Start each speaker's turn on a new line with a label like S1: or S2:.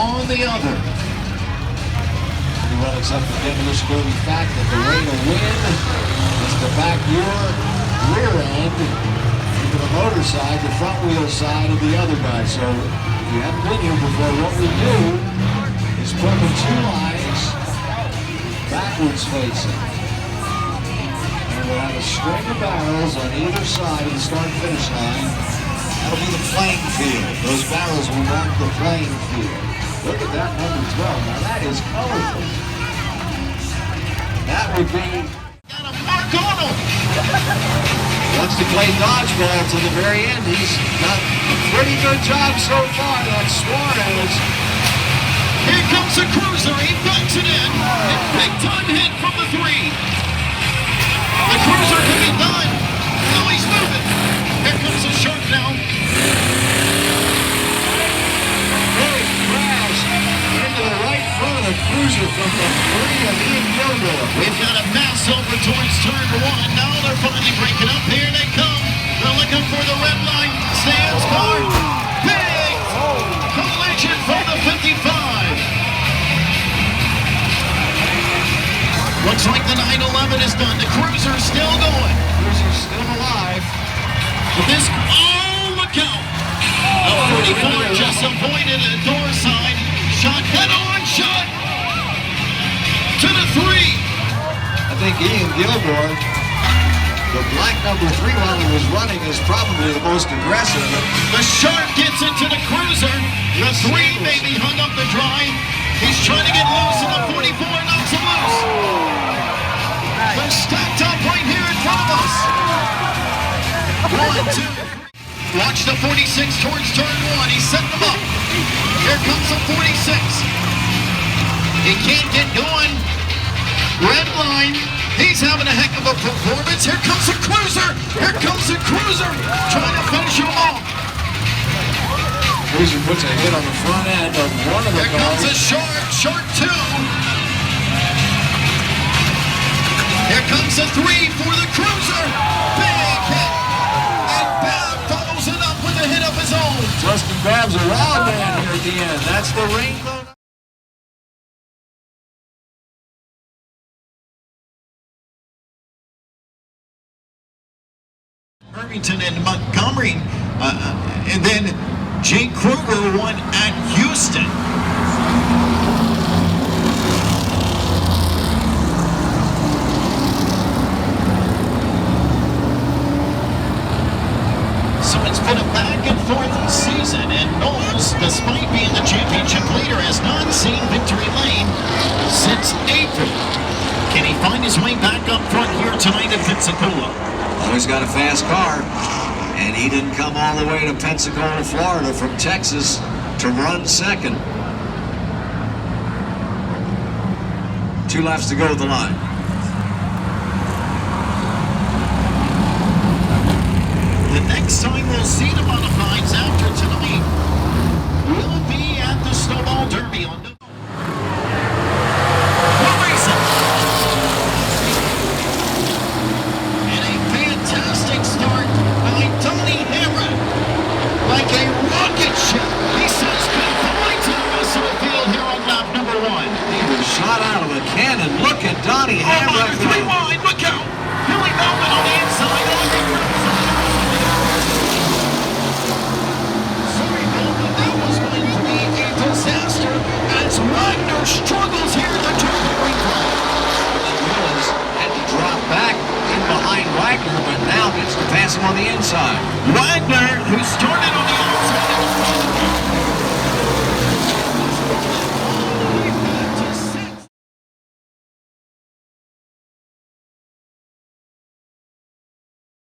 S1: on the other. Pretty well except for Demolition go the fact that the way to win is to back your rear end into the motor side, the front wheel side of the other guy. So if you haven't been here before, what we do is put the two lines backwards facing. And we'll have a string of barrels on either side of the start-finish line. That'll be the playing field. Those barrels will mark the playing field. Look at that number 12. Now that is colorful. That would be... Got a mark on him! Wants to play dodgeball to the very end. He's done a pretty good job so far. That's Suarez.
S2: Here comes the cruiser. He backs it in. And big time hit from the 3. The cruiser can be done. Now he's moving. Here comes the shark now.
S1: Really crashed into the right front of the cruiser from the 3 of Ian Gilmore.
S2: We've got a mass over towards turn 1. Now they're finally breaking up. Here they come. They're looking for the red line. Stands car. Big collision from the 55. Looks like the 911 is done. The cruiser's still going.
S1: Cruiser's still alive.
S2: But this, oh, look out. The 44 just avoided a door side. Shot, head-on shot to the 3.
S1: I think Ian Gilmore, the black number 3 while he was running, is probably the most aggressive.
S2: The shark gets into the cruiser. The 3 maybe hung up the drive. He's trying to get loose, and the 44 knocks him loose. They're stacked up right here in front of us. 1, 2. Watch the 46 towards turn 1. He's setting them up. Here comes the 46. He can't get going. Red line. He's having a heck of a performance. Here comes the cruiser. Here comes the cruiser. Trying to finish him off.
S1: Cruiser puts a hit on the front end of one of the cars.
S2: Here comes the shark 2. Here comes the 3 for the cruiser. Big hit. And Babb follows it up with a hit of his own.
S1: Justin Babb's a wild man here at the end. That's the rainbow.
S2: Irvington and Montgomery, and then Jake Kruger won at Houston. So it's been a back and forth season, and Knowles, despite being the championship leader, has not seen victory lane since April. Can he find his way back up front here tonight in Pensacola?
S1: Well, he's got a fast car, and he didn't come all the way to Pensacola, Florida from Texas to run second. 2 laps to go at the line.
S2: The next time we'll see the modifieds after tonight will be at the Snowball Derby on like a rocket ship. He sends Billy to the Western Field here on lap number 1.
S1: He was shot out of a cannon. Look at Donnie Hamrick.
S2: 3 wide, look out. Billy Melvin on the inside. Sorry, Melvin, that was going to be a disaster as Wagner struggles here to turn the green flag.
S1: Willis had to drop back in behind Wagner, but now gets to pass him on the inside.
S2: Wagner, who started on